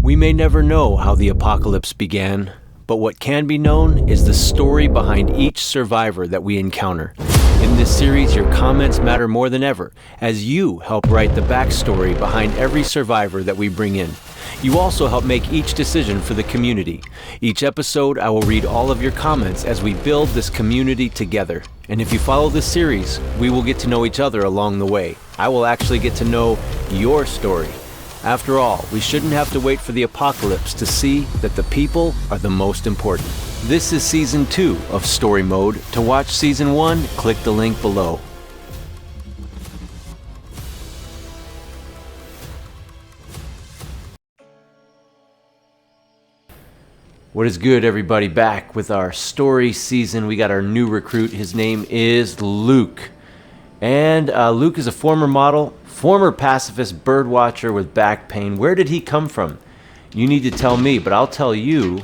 We may never know how the apocalypse began, but what can be known is the story behind each survivor that we encounter. In this series, your comments matter more than ever, as you help write the backstory behind every survivor that we bring in. You also help make each decision for the community. Each episode, I will read all of your comments as we build this community together. And if you follow this series, we will get to know each other along the way. I will actually get to know your story. After all, we shouldn't have to wait for the apocalypse to see that the people are the most important. This is Season 2 of Story Mode. To watch Season 1, click the link below. What is good, everybody? Back with our story season. We got our new recruit. His name is Luke. And Luke is a former model, former pacifist birdwatcher with back pain. Where did he come from? You need to tell me, but I'll tell you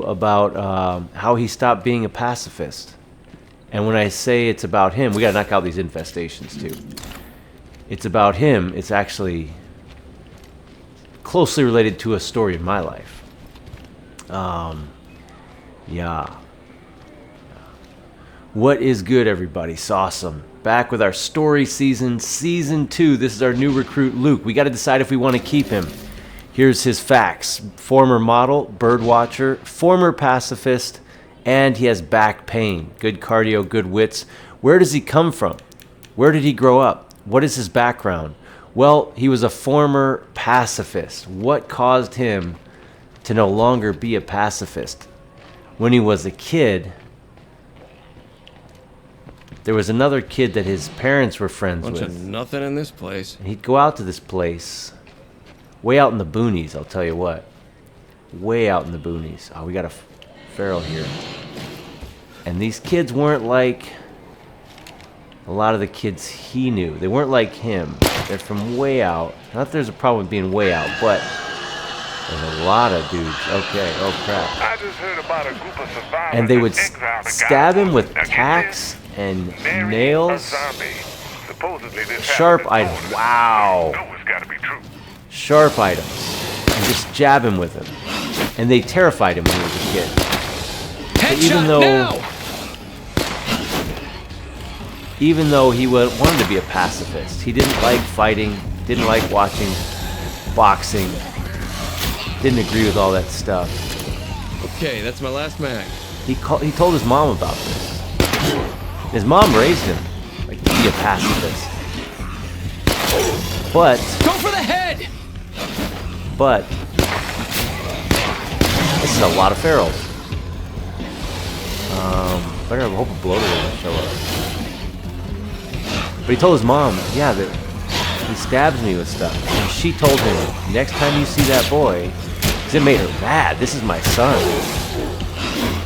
about how he stopped being a pacifist. And when I say it's about him, we gotta knock out these infestations too. It's about him. It's actually closely related to a story in my life. Yeah. What is good, everybody? Sawsome. Back with our story season, Season 2. This is our new recruit, Luke. We got to decide if we want to keep him. Here's his facts. Former model, birdwatcher, former pacifist, and he has back pain. Good cardio, good wits. Where does he come from? Where did he grow up? What is his background? Well, he was a former pacifist. What caused him to no longer be a pacifist? When he was a kid, there was another kid that his parents were friends with. Bunch of nothing in this place. And he'd go out to this place, way out in the boonies, I'll tell you what. Way out in the boonies. Oh, we got a feral here. And these kids weren't like a lot of the kids he knew. They weren't like him. They're from way out. Not that there's a problem with being way out, but there's a lot of dudes. Okay, oh crap. I just heard about a group of survivors. And they would stab him with tacks and nails. Sharp items. Wow. Sharp items. And just jab him with them. And they terrified him when he was a kid. Even though he wanted to be a pacifist, he didn't like fighting, didn't like watching boxing, didn't agree with all that stuff. Okay, that's my last mag. He told his mom about this. His mom raised him like to be a pacifist. But go for the head. But this is a lot of ferals. Better hope a bloater doesn't show up. But he told his mom, yeah, that he stabs me with stuff. And she told him, next time you see that boy, because it made her mad. This is my son.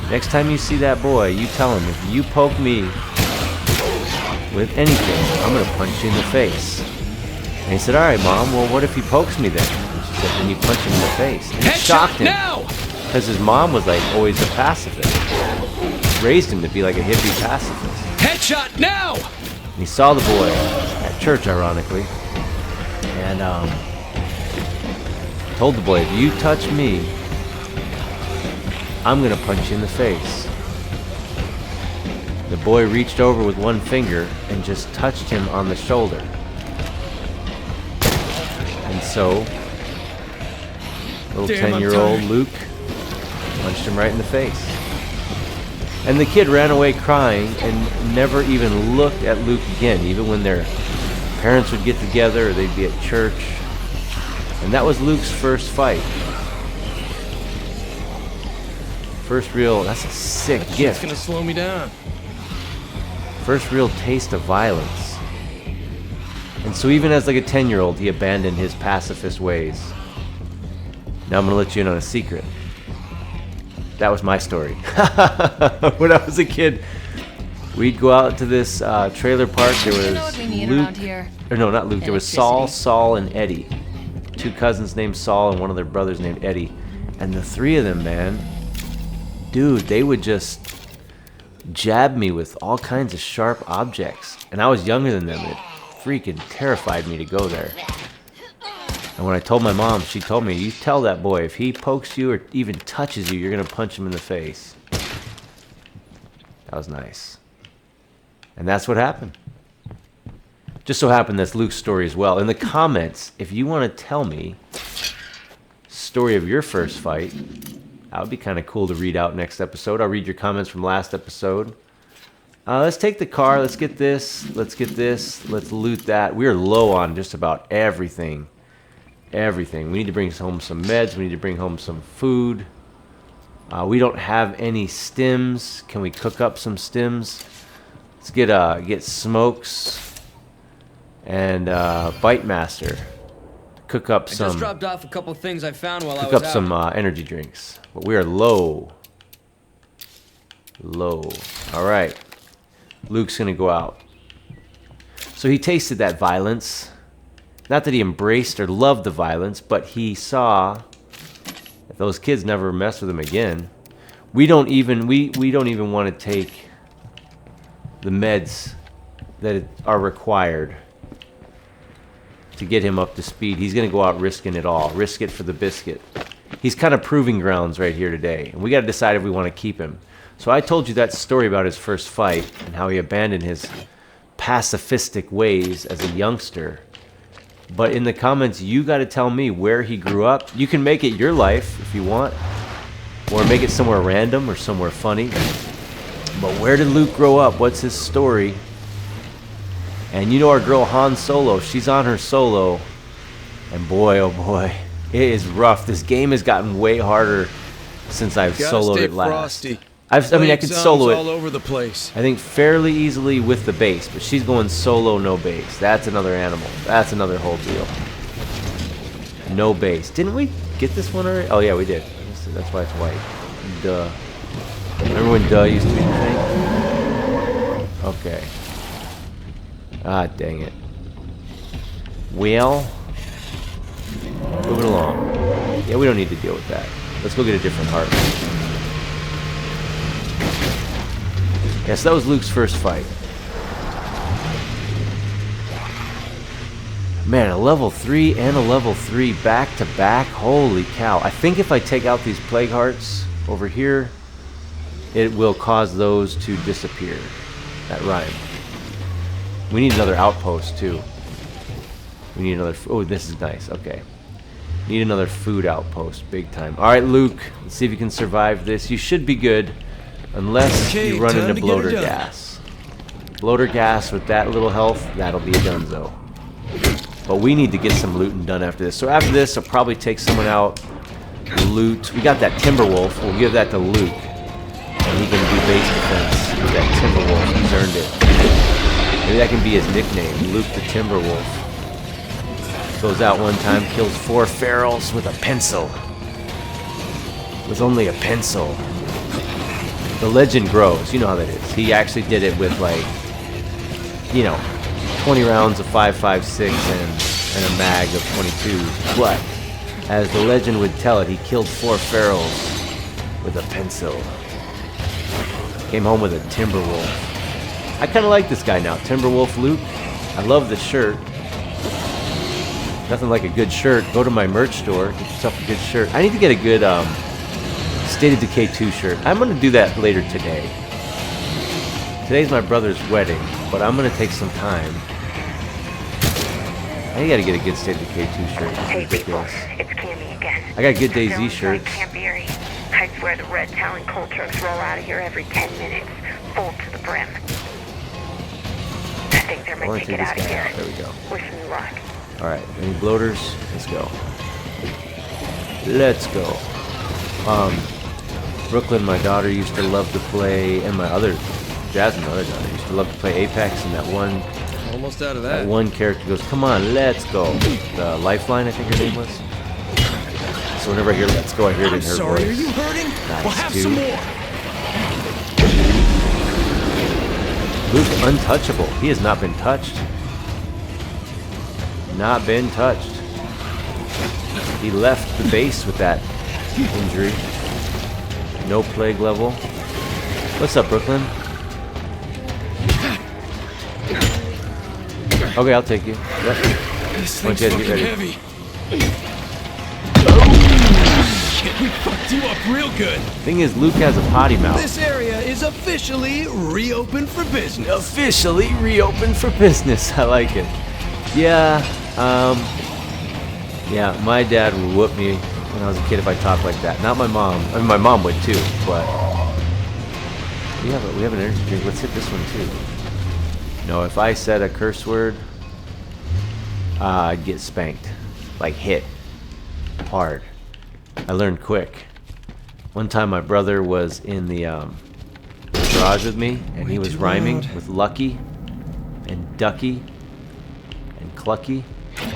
Next time you see that boy, you tell him, if you poke me with anything, I'm going to punch you in the face. And he said, all right, Mom, well, what if he pokes me then? And she said, then you punch him in the face. And it shocked him. Because his mom was like always a pacifist. Raised him to be like a hippie pacifist. Headshot now! And he saw the boy at church, ironically. And told the boy, if you touch me, I'm gonna punch you in the face. The boy reached over with one finger and just touched him on the shoulder. And so, little 10-year-old Luke punched him right in the face. And the kid ran away crying and never even looked at Luke again, even when their parents would get together or they'd be at church. And that was Luke's first fight. First real, that's a sick gift. It's gonna slow me down. First real taste of violence. And so even as like a 10-year-old, he abandoned his pacifist ways. Now I'm gonna let you in on a secret. That was my story. When I was a kid, we'd go out to this trailer park. There was Luke, or no, not Luke. There was Saul, and Eddie. Two cousins named Saul and one of their brothers named Eddie. And the three of them, man, dude, they would just jab me with all kinds of sharp objects. And I was younger than them. It freaking terrified me to go there. And when I told my mom, she told me, you tell that boy if he pokes you or even touches you, you're going to punch him in the face. That was nice. And that's what happened. Just so happened that's Luke's story as well. In the comments, if you want to tell me story of your first fight, that would be kind of cool to read out next episode. I'll read your comments from last episode. Let's take the car. Let's get this. Let's get this. Let's loot that. We are low on just about everything. Everything. We need to bring home some meds. We need to bring home some food. We don't have any stims. Can we cook up some stims? Let's get smokes and Bite Master. Cook up some. I just dropped off a couple things I found while I was Cook up out. some energy drinks. But we are low. Low. All right. Luke's gonna go out. So he tasted that violence. Not that he embraced or loved the violence, but he saw that those kids never mess with him again. We don't even want to take the meds that are required to get him up to speed. He's going to go out risking it all. Risk it for the biscuit. He's kind of proving grounds right here today. And we got to decide if we want to keep him. So I told you that story about his first fight and how he abandoned his pacifistic ways as a youngster. But in the comments, you got to tell me where he grew up. You can make it your life if you want. Or make it somewhere random or somewhere funny. But where did Luke grow up? What's his story? And you know our girl Han Solo, she's on her solo. And boy, oh boy, it is rough. This game has gotten way harder since I've soloed it last. Frosty. I could solo it all over the place. I think fairly easily with the base, but she's going solo, no base. That's another animal. That's another whole deal. No base. Didn't we get this one already? Oh yeah, we did. That's why it's white. Duh. Remember when duh used to be the thing? Okay. Ah, dang it. Well, moving along. Yeah, we don't need to deal with that. Let's go get a different heart. Yes, that was Luke's first fight. Man, a level 3 and a level 3 back to back. Holy cow. I think if I take out these plague hearts over here, it will cause those to disappear. That rhyme. We need another outpost too. We need another. Oh, this is nice. Okay. Need another food outpost. Big time. Alright, Luke. Let's see if you can survive this. You should be good. Unless you run into bloater gas. Bloater gas with that little health, that'll be a donezo. But we need to get some looting done after this. So after this, I'll probably take someone out. Loot. We got that Timberwolf. We'll give that to Luke. And he can do base defense with that Timberwolf. He's earned it. Maybe that can be his nickname. Luke the Timberwolf. Goes out one time, kills 4 ferals with a pencil. With only a pencil. The legend grows. You know how that is. He actually did it with, like, 20 rounds of 5.56 and a mag of 22. But, as the legend would tell it, he killed 4 ferals with a pencil. Came home with a Timberwolf. I kind of like this guy now. Timberwolf Luke. I love the shirt. Nothing like a good shirt. Go to my merch store. Get yourself a good shirt. I need to get a good, State of Decay 2 shirt. I'm going to do that later today. Today's my brother's wedding, but I'm going to take some time. I got to get a good State of Decay 2 shirt. Hey people, it's Cammy again. I got good DayZ shirts. I swear the red Talon coal trucks roll out of here every 10 minutes, full to the brim. I think they're my ticket out of here. There we go. Wish me luck. Alright, any bloaters? Let's go. Let's go. Brooklyn, my daughter, used to love to play, and my other, Jasmine, my other daughter, used to love to play Apex, and that one, Almost out of that. one character goes, come on, let's go. The Lifeline, I think her name was. So whenever I hear let's go, I hear it in her voice. Are you hurting? Nice, We'll have dude. some more. Luke, untouchable. He has not been touched. Not been touched. He left the base with that injury. No plague level. What's up, Brooklyn? Okay, I'll take you. Yep. This Why thing's don't you guys fucking get ready? heavy. Shit, we fucked you up real good. Thing is, Luke has a potty mouth. This area is officially reopened for business. Officially reopened for business. I like it. Yeah, my dad would whoop me when I was a kid if I talked like that. Not my mom. I mean, my mom would too, but we have an energy drink. Let's hit this one too. No, if I said a curse word, I'd get spanked. Like hit. Hard. I learned quick. One time my brother was in the garage with me, and he was rhyming with Lucky and Ducky and Clucky.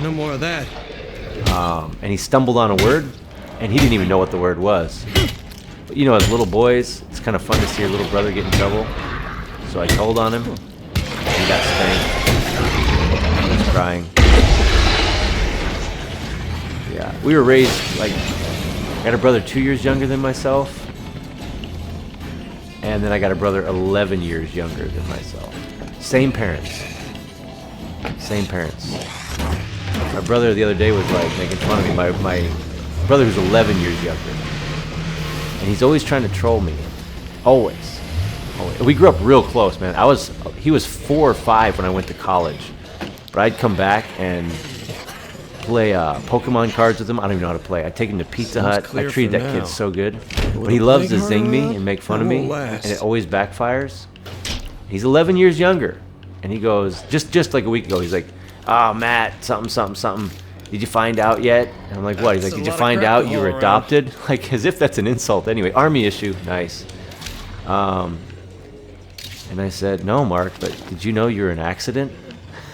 No more of that. And he stumbled on a word, and he didn't even know what the word was. But you know, as little boys, it's kind of fun to see your little brother get in trouble. So I told on him, and he got spanked. I was crying. Yeah, we were raised like, I got a brother 2 years younger than myself, and then I got a brother 11 years younger than myself. Same parents. Same parents. My brother the other day was like making fun of me. My brother who's 11 years younger, and he's always trying to troll me. Always. We grew up real close, man. He was 4 or 5 when I went to college, but I'd come back and play Pokemon cards with him. I don't even know how to play. I'd take him to Pizza Hut. I treated that kid so good, but he loves to zing me and make fun of me, and it always backfires. He's 11 years younger, and he goes, just like a week ago, he's like, "Oh, Matt, something. Did you find out yet?" And I'm like, "What?" He's like, "Did you find out you were adopted?" Like, as if that's an insult. Anyway, Army issue, nice. And I said, "No, Mark, but did you know you're an accident?"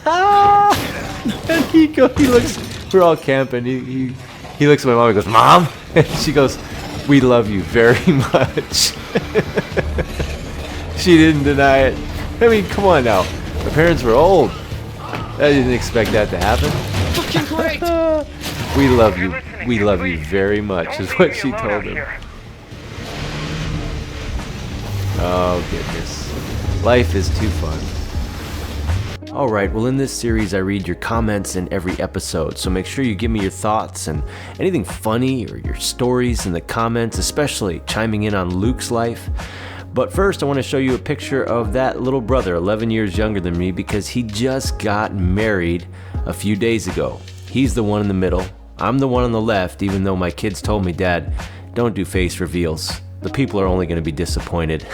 And he looks, we're all camping. He looks at my mom and goes, "Mom?" And she goes, "We love you very much." She didn't deny it. I mean, come on now. My parents were old. I didn't expect that to happen. Fucking great! We love you. We love you very much, is what she told him. Oh, goodness. Life is too fun. Alright, well in this series I read your comments in every episode, so make sure you give me your thoughts and anything funny or your stories in the comments, especially chiming in on Luke's life. But first I want to show you a picture of that little brother, 11 years younger than me, because he just got married a few days ago. He's the one in the middle, I'm the one on the left, even though my kids told me, "Dad, don't do face reveals. The people are only going to be disappointed."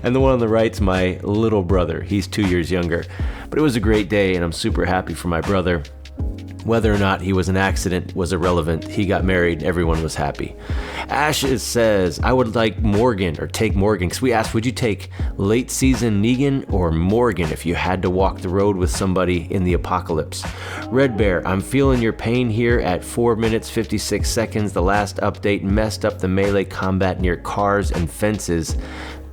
And the one on the right's my little brother. He's 2 years younger. But it was a great day, and I'm super happy for my brother. Whether or not he was an accident was irrelevant. He got married. Everyone was happy. Ashes says, "I would like Morgan, or take Morgan." Because we asked, would you take late season Negan or Morgan if you had to walk the road with somebody in the apocalypse? Red Bear, "I'm feeling your pain here at 4 minutes 56 seconds. The last update messed up the melee combat near cars and fences.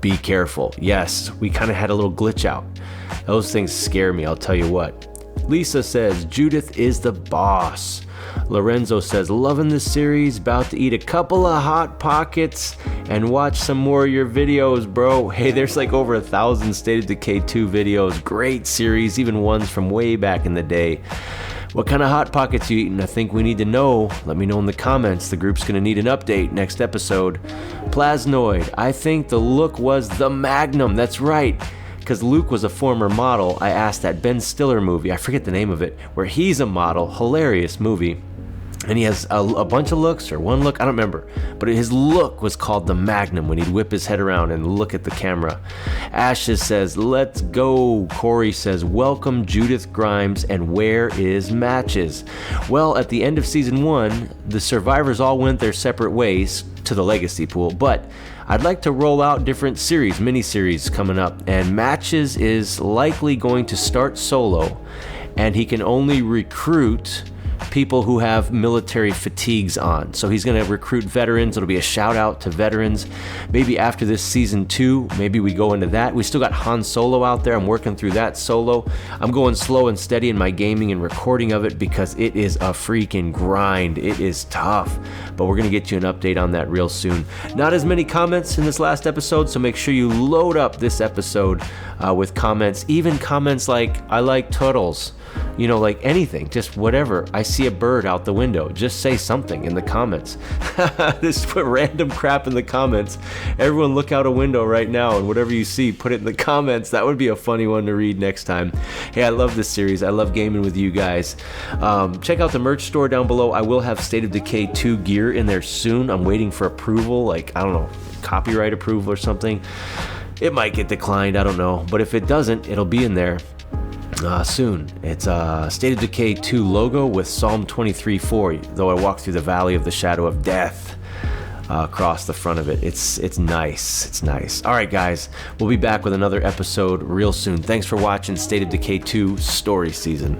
Be careful." Yes, we kind of had a little glitch out. Those things scare me, I'll tell you what. Lisa says, "Judith is the boss." Lorenzo says, "Loving this series, about to eat a couple of Hot Pockets and watch some more of your videos, bro." Hey, there's like over 1,000 State of Decay 2 videos. Great series, even ones from way back in the day. What kind of Hot Pockets you eating? I think we need to know. Let me know in the comments. The group's gonna need an update next episode. Plasnoid, "I think the look was the Magnum." That's right. Because Luke was a former model, I asked that Ben Stiller movie, I forget the name of it, where he's a model, hilarious movie. And he has a bunch of looks, or one look, I don't remember. But his look was called the Magnum when he'd whip his head around and look at the camera. Ashes says, "Let's go." Corey says, "Welcome Judith Grimes, and where is Matches?" Well, at the end of season 1, the survivors all went their separate ways to the legacy pool, but I'd like to roll out different mini-series coming up, and Matches is likely going to start solo, and he can only recruit people who have military fatigues on. So he's going to recruit veterans. It'll be a shout out to veterans. Maybe after this season 2, maybe we go into that. We still got Han Solo out there. I'm working through that solo. I'm going slow and steady in my gaming and recording of it because it is a freaking grind. It is tough, but we're going to get you an update on that real soon. Not as many comments in this last episode, so make sure you load up this episode with comments, even comments like, "I like turtles." You know, like anything, just whatever. I see see a bird out the window, just say something in the comments. Just put random crap in the comments. Everyone look out a window right now, and whatever you see, put it in the comments. That would be a funny one to read next time. Hey, I love this series. I love gaming with you guys. Check out the merch store down below. I will have State of Decay 2 gear in there soon. I'm waiting for approval, like, I don't know, copyright approval or something. It might get declined, I don't know. But if it doesn't, it'll be in there soon. It's State of Decay 2 logo with Psalm 23:4, though I walk through the valley of the shadow of death, across the front of it. It's nice. It's nice. All right, guys. We'll be back with another episode real soon. Thanks for watching State of Decay 2 Story Season.